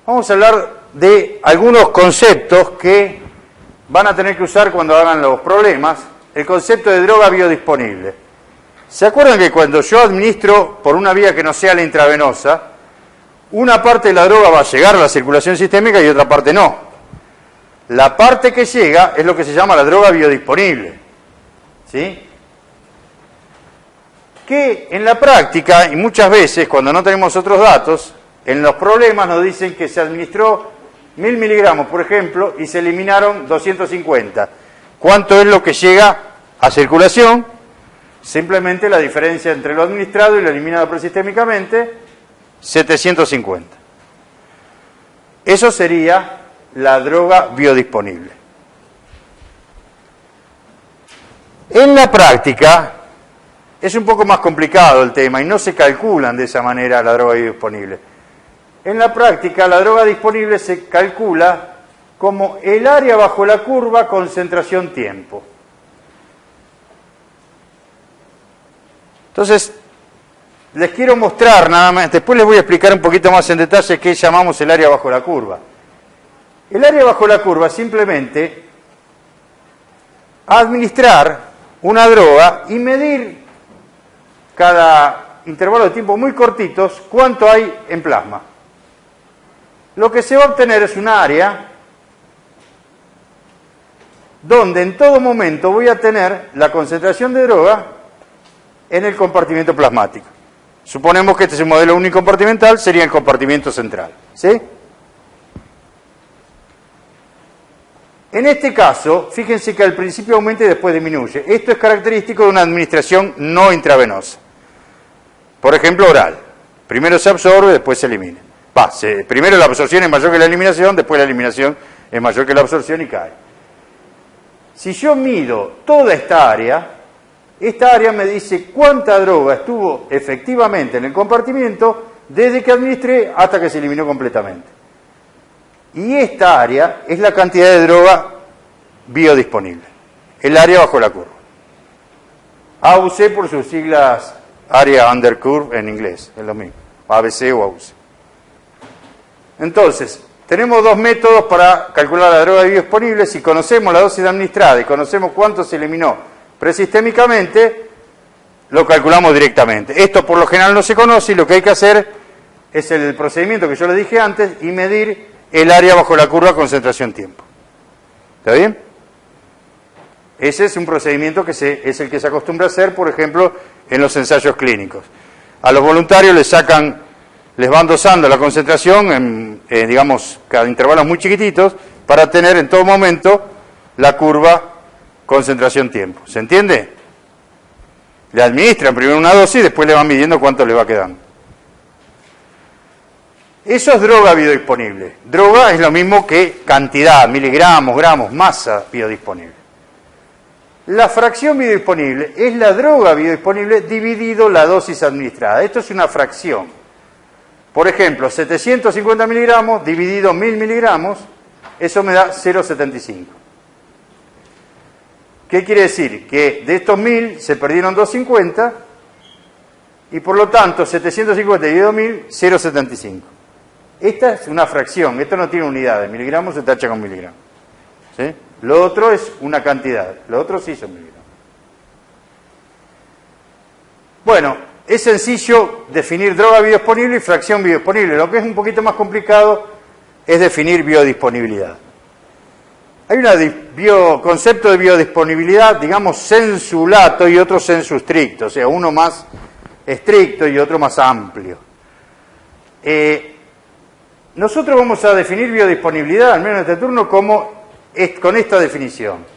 Vamos a hablar de algunos conceptos que van a tener que usar cuando hagan los problemas. El concepto de droga biodisponible. ¿Se acuerdan que cuando yo administro por una vía que no sea la intravenosa, una parte de la droga va a llegar a la circulación sistémica y otra parte no? La parte que llega es lo que se llama la droga biodisponible. ¿Sí? Que en la práctica, y muchas veces cuando no tenemos otros datos, en los problemas nos dicen que se administró 1000 miligramos, por ejemplo, y se eliminaron 250. ¿Cuánto es lo que llega a circulación? Simplemente la diferencia entre lo administrado y lo eliminado presistémicamente, 750. Eso sería la droga biodisponible. En la práctica es un poco más complicado el tema y no se calculan de esa manera la droga biodisponible. En la práctica la droga disponible se calcula como el área bajo la curva concentración-tiempo. Entonces, les quiero mostrar nada más, después les voy a explicar un poquito más en detalle qué llamamos el área bajo la curva. El área bajo la curva simplemente administrar una droga y medir cada intervalo de tiempo muy cortitos cuánto hay en plasma. Lo que se va a obtener es un área donde en todo momento voy a tener la concentración de droga en el compartimento plasmático. Suponemos que este es un modelo unicompartimental, sería el compartimento central. ¿Sí? En este caso, fíjense que al principio aumenta y después disminuye. Esto es característico de una administración no intravenosa. Por ejemplo, oral. Primero se absorbe, después se elimina. Primero la absorción es mayor que la eliminación, después la eliminación es mayor que la absorción y cae. Si yo mido toda esta área me dice cuánta droga estuvo efectivamente en el compartimiento desde que administré hasta que se eliminó completamente. Y esta área es la cantidad de droga biodisponible, el área bajo la curva. AUC por sus siglas Area Under Curve en inglés, es lo mismo, ABC o AUC. Entonces, tenemos dos métodos para calcular la droga biodisponible. Si conocemos la dosis administrada y conocemos cuánto se eliminó presistémicamente, lo calculamos directamente. Esto por lo general no se conoce y lo que hay que hacer es el procedimiento que yo les dije antes y medir el área bajo la curva concentración-tiempo. ¿Está bien? Ese es un procedimiento que es el que se acostumbra a hacer, por ejemplo, en los ensayos clínicos. A los voluntarios les van dosando la concentración en, digamos, cada intervalo muy chiquititos para tener en todo momento la curva concentración-tiempo. ¿Se entiende? Le administran primero una dosis y después le van midiendo cuánto le va quedando. Eso es droga biodisponible. Droga es lo mismo que cantidad, miligramos, gramos, masa biodisponible. La fracción biodisponible es la droga biodisponible dividido la dosis administrada. Esto es una fracción. Por ejemplo, 750 miligramos dividido 1000 miligramos, eso me da 0,75. ¿Qué quiere decir? Que de estos 1000 se perdieron 250 y por lo tanto 750 dividido 1000, 0,75. Esta es una fracción, esto no tiene unidades, miligramos se tacha con miligramos. ¿Sí? Lo otro es una cantidad, lo otro sí son miligramos. Bueno, es sencillo definir droga biodisponible y fracción biodisponible. Lo que es un poquito más complicado es definir biodisponibilidad. Hay un concepto de biodisponibilidad, digamos, sensu lato y otro sensu stricto, o sea, uno más estricto y otro más amplio. Nosotros vamos a definir biodisponibilidad, al menos en este turno, con esta definición.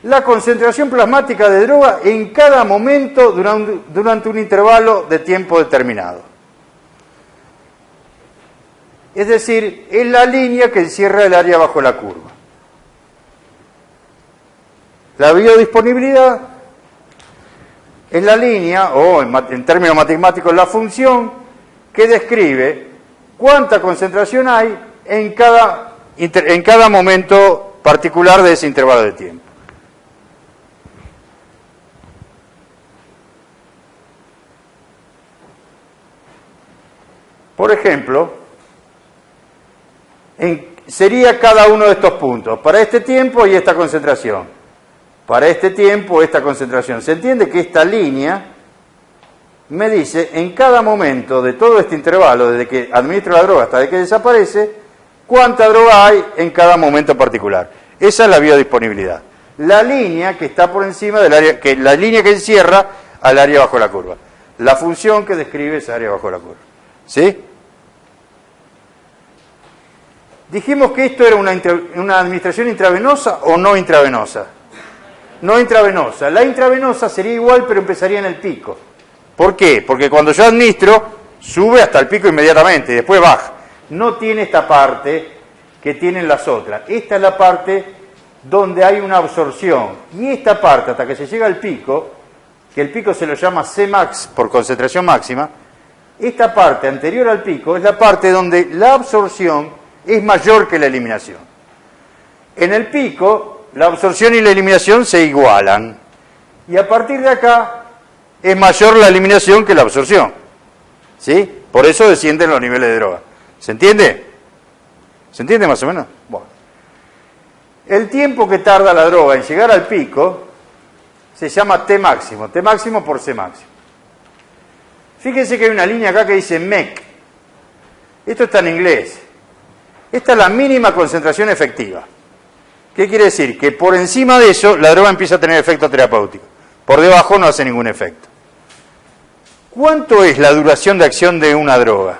La concentración plasmática de droga en cada momento durante un intervalo de tiempo determinado. Es decir, es la línea que encierra el área bajo la curva. La biodisponibilidad es la línea, o en términos matemáticos, la función que describe cuánta concentración hay en cada momento particular de ese intervalo de tiempo. Por ejemplo, sería cada uno de estos puntos. Para este tiempo y esta concentración. Para este tiempo, esta concentración. Se entiende que esta línea me dice en cada momento de todo este intervalo, desde que administro la droga hasta que desaparece, cuánta droga hay en cada momento particular. Esa es la biodisponibilidad. La línea que está por encima del área, la línea que encierra al área bajo la curva. La función que describe esa área bajo la curva. ¿Sí? Dijimos que esto era una administración intravenosa o no intravenosa. No intravenosa. La intravenosa sería igual, pero empezaría en el pico. ¿Por qué? Porque cuando yo administro, sube hasta el pico inmediatamente y después baja. No tiene esta parte que tienen las otras. Esta es la parte donde hay una absorción. Y esta parte, hasta que se llega al pico, que el pico se lo llama Cmax por concentración máxima, esta parte anterior al pico es la parte donde la absorción es mayor que la eliminación. En el pico, la absorción y la eliminación se igualan. Y a partir de acá, es mayor la eliminación que la absorción. ¿Sí? Por eso descienden los niveles de droga. ¿Se entiende? ¿Se entiende más o menos? Bueno. El tiempo que tarda la droga en llegar al pico se llama T máximo. T máximo por C máximo. Fíjense que hay una línea acá que dice MEC. Esto está en inglés. Esta es la mínima concentración efectiva. ¿Qué quiere decir? Que por encima de eso la droga empieza a tener efecto terapéutico. Por debajo no hace ningún efecto. ¿Cuánto es la duración de acción de una droga?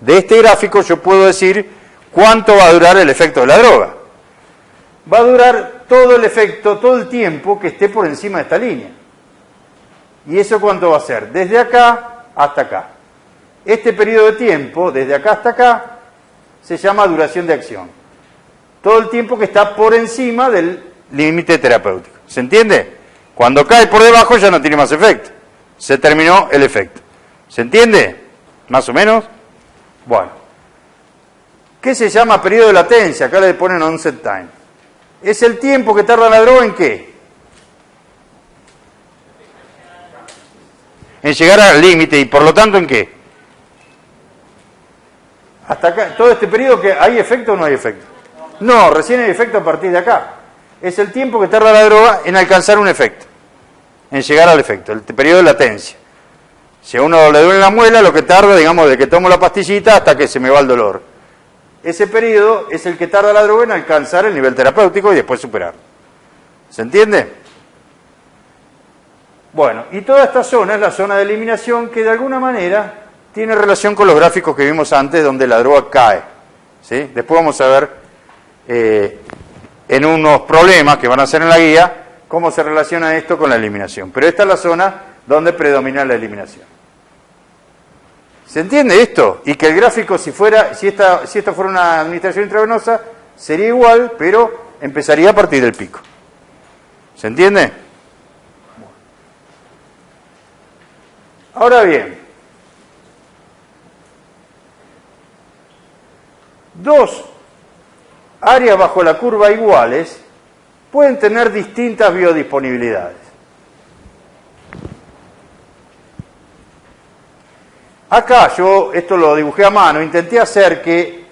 De este gráfico yo puedo decir cuánto va a durar el efecto de la droga. Va a durar todo el efecto, todo el tiempo que esté por encima de esta línea. ¿Y eso cuánto va a ser? Desde acá hasta acá. Este periodo de tiempo, desde acá hasta acá, se llama duración de acción. Todo el tiempo que está por encima del límite terapéutico. ¿Se entiende? Cuando cae por debajo ya no tiene más efecto. Se terminó el efecto. ¿Se entiende? ¿Más o menos? Bueno. ¿Qué se llama periodo de latencia? Acá le ponen onset time. Es el tiempo que tarda la droga en ¿qué? En llegar al límite y por lo tanto ¿en qué? Hasta acá, todo este periodo que ¿hay efecto o no hay efecto? No, recién hay efecto a partir de acá. Es el tiempo que tarda la droga en alcanzar un efecto, en llegar al efecto, el periodo de latencia. Si a uno le duele la muela, lo que tarda, digamos, de que tomo la pastillita hasta que se me va el dolor. Ese periodo es el que tarda la droga en alcanzar el nivel terapéutico y después superarlo. ¿Se entiende? Bueno, y toda esta zona es la zona de eliminación que de alguna manera tiene relación con los gráficos que vimos antes donde la droga cae. ¿Sí? Después vamos a ver en unos problemas que van a hacer en la guía cómo se relaciona esto con la eliminación. Pero esta es la zona donde predomina la eliminación. ¿Se entiende esto? Y que el gráfico, si esto fuera una administración intravenosa, sería igual, pero empezaría a partir del pico. ¿Se entiende? Ahora bien, dos áreas bajo la curva iguales pueden tener distintas biodisponibilidades. Acá yo, esto lo dibujé a mano, intenté hacer que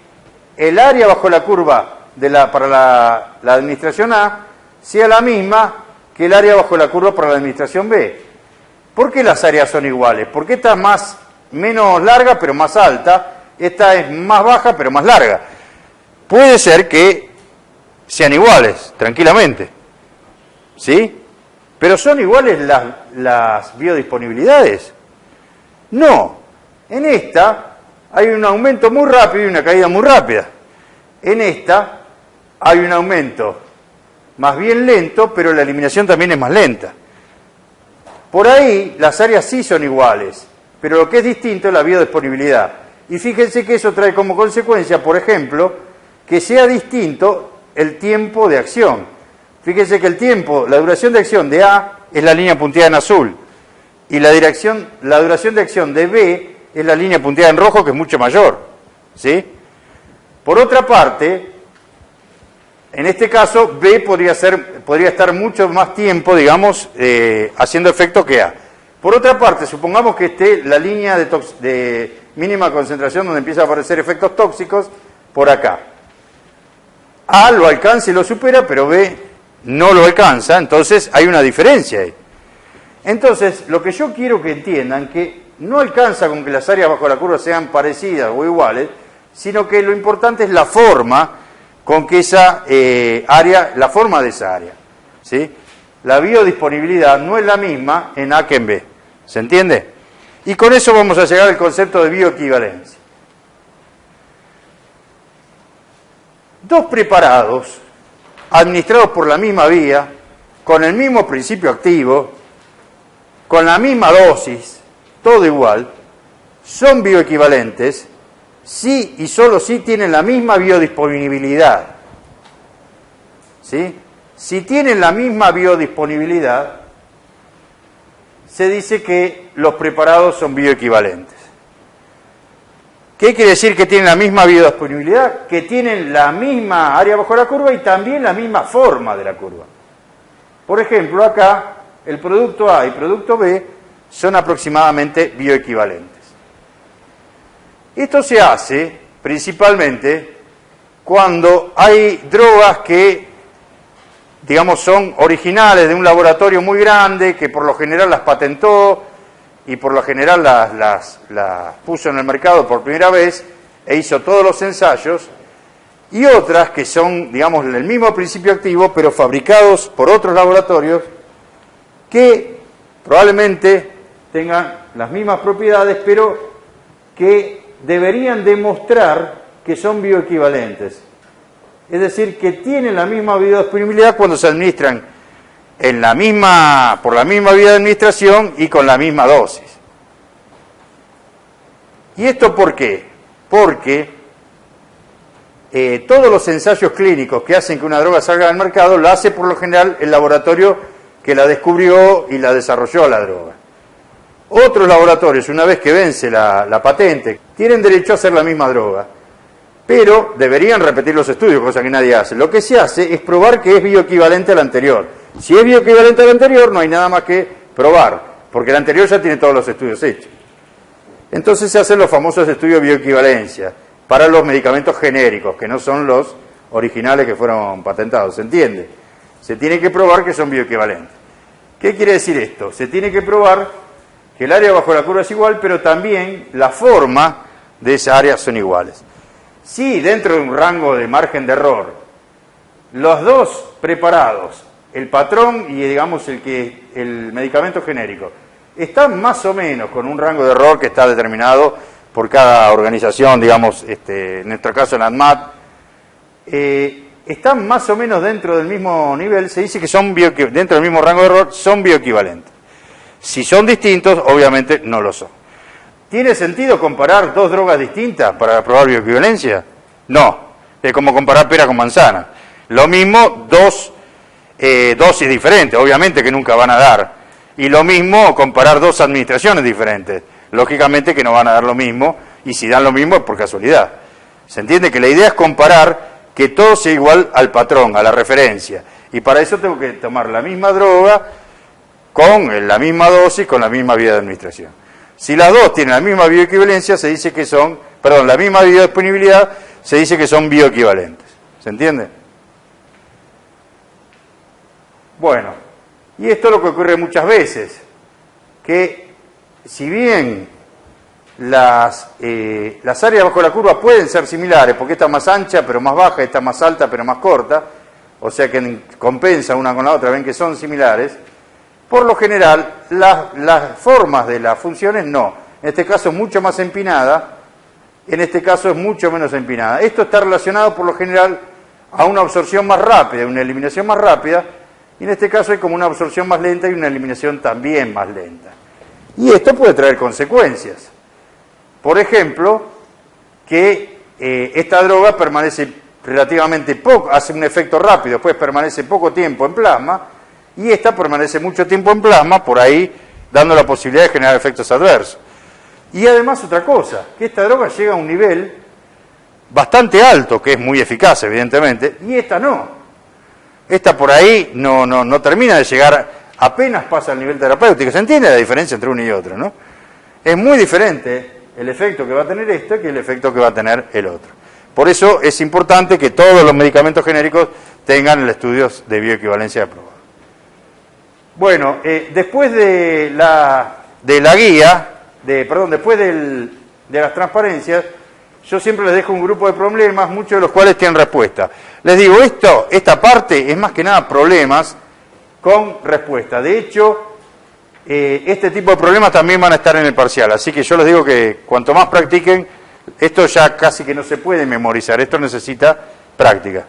el área bajo la curva para la administración A sea la misma que el área bajo la curva para la administración B. ¿Por qué las áreas son iguales? Porque esta es menos larga pero más alta, esta es más baja pero más larga. Puede ser que sean iguales, tranquilamente. ¿Sí? ¿Pero son iguales las biodisponibilidades? No. En esta hay un aumento muy rápido y una caída muy rápida. En esta hay un aumento más bien lento, pero la eliminación también es más lenta. Por ahí las áreas sí son iguales, pero lo que es distinto es la biodisponibilidad. Y fíjense que eso trae como consecuencia, por ejemplo, que sea distinto el tiempo de acción. Fíjense que la duración de acción de A es la línea punteada en azul, y la duración de acción de B es la línea punteada en rojo, que es mucho mayor. ¿Sí? Por otra parte, en este caso, B podría estar mucho más tiempo, digamos, haciendo efecto que A. Por otra parte, supongamos que esté la línea de mínima concentración donde empiezan a aparecer efectos tóxicos, por acá. A lo alcanza y lo supera, pero B no lo alcanza, entonces hay una diferencia ahí. Entonces, lo que yo quiero que entiendan, que no alcanza con que las áreas bajo la curva sean parecidas o iguales, sino que lo importante es la forma con que esa área, la forma de esa área, ¿sí? La biodisponibilidad no es la misma en A que en B, ¿se entiende? Y con eso vamos a llegar al concepto de bioequivalencia. Dos preparados, administrados por la misma vía, con el mismo principio activo, con la misma dosis, todo igual, son bioequivalentes si y solo si tienen la misma biodisponibilidad. ¿Sí? Si tienen la misma biodisponibilidad, se dice que los preparados son bioequivalentes. ¿Qué quiere decir que tienen la misma biodisponibilidad? Que tienen la misma área bajo la curva y también la misma forma de la curva. Por ejemplo, acá el producto A y producto B son aproximadamente bioequivalentes. Esto se hace principalmente cuando hay drogas que, digamos, son originales de un laboratorio muy grande, que por lo general las patentó y por lo general las puso en el mercado por primera vez e hizo todos los ensayos, y otras que son, digamos, el mismo principio activo, pero fabricados por otros laboratorios que probablemente tengan las mismas propiedades, pero que deberían demostrar que son bioequivalentes. Es decir, que tienen la misma biodisponibilidad cuando se administran por la misma vía de administración y con la misma dosis. ¿Y esto por qué? Porque todos los ensayos clínicos que hacen que una droga salga al mercado lo hace por lo general el laboratorio que la descubrió y la desarrolló la droga. Otros laboratorios, una vez que vence la patente, tienen derecho a hacer la misma droga, pero deberían repetir los estudios, cosa que nadie hace. Lo que se hace es probar que es bioequivalente al anterior. Si es bioequivalente al anterior, no hay nada más que probar, porque el anterior ya tiene todos los estudios hechos. Entonces se hacen los famosos estudios de bioequivalencia para los medicamentos genéricos, que no son los originales que fueron patentados, ¿se entiende? Se tiene que probar que son bioequivalentes. ¿Qué quiere decir esto? Se tiene que probar que el área bajo la curva es igual, pero también la forma de esa área son iguales. Si dentro de un rango de margen de error, los dos preparados, el patrón y digamos el medicamento genérico, están más o menos con un rango de error que está determinado por cada organización, digamos, en nuestro caso la ANMAT, están más o menos dentro del mismo nivel, se dice que son dentro del mismo rango de error, son bioequivalentes. Si son distintos, obviamente no lo son. ¿Tiene sentido comparar dos drogas distintas para probar bioequivalencia? No, es como comparar pera con manzana. Lo mismo, dos dosis diferentes, obviamente que nunca van a dar. Y lo mismo comparar dos administraciones diferentes, lógicamente que no van a dar lo mismo, y si dan lo mismo es por casualidad. ¿Se entiende? Que la idea es comparar que todo sea igual al patrón, a la referencia. Y para eso tengo que tomar la misma droga, con la misma dosis, con la misma vía de administración. Si las dos tienen la misma bioequivalencia, se dice que son, la misma biodisponibilidad, se dice que son bioequivalentes. ¿Se entiende? Bueno, y esto es lo que ocurre muchas veces, que si bien las áreas bajo la curva pueden ser similares, porque esta es más ancha pero más baja, esta es más alta pero más corta, o sea que compensan una con la otra, ven que son similares, por lo general las formas de las funciones no. En este caso es mucho más empinada, en este caso es mucho menos empinada. Esto está relacionado por lo general a una absorción más rápida, una eliminación más rápida, y en este caso hay como una absorción más lenta y una eliminación también más lenta. Y esto puede traer consecuencias. Por ejemplo, que esta droga permanece relativamente poco, hace un efecto rápido, después permanece poco tiempo en plasma, y esta permanece mucho tiempo en plasma, por ahí dando la posibilidad de generar efectos adversos. Y además otra cosa, que esta droga llega a un nivel bastante alto, que es muy eficaz evidentemente, y esta no. Esta por ahí no termina de llegar, apenas pasa al nivel terapéutico. ¿Se entiende la diferencia entre una y otra, no? Es muy diferente el efecto que va a tener esto que el efecto que va a tener el otro. Por eso es importante que todos los medicamentos genéricos tengan el estudio de bioequivalencia aprobado. Bueno, después de la guía, después de las transparencias, yo siempre les dejo un grupo de problemas, muchos de los cuales tienen respuesta. Les digo, esta parte es más que nada problemas con respuesta. De hecho, este tipo de problemas también van a estar en el parcial, así que yo les digo que cuanto más practiquen, esto ya casi que no se puede memorizar, esto necesita práctica.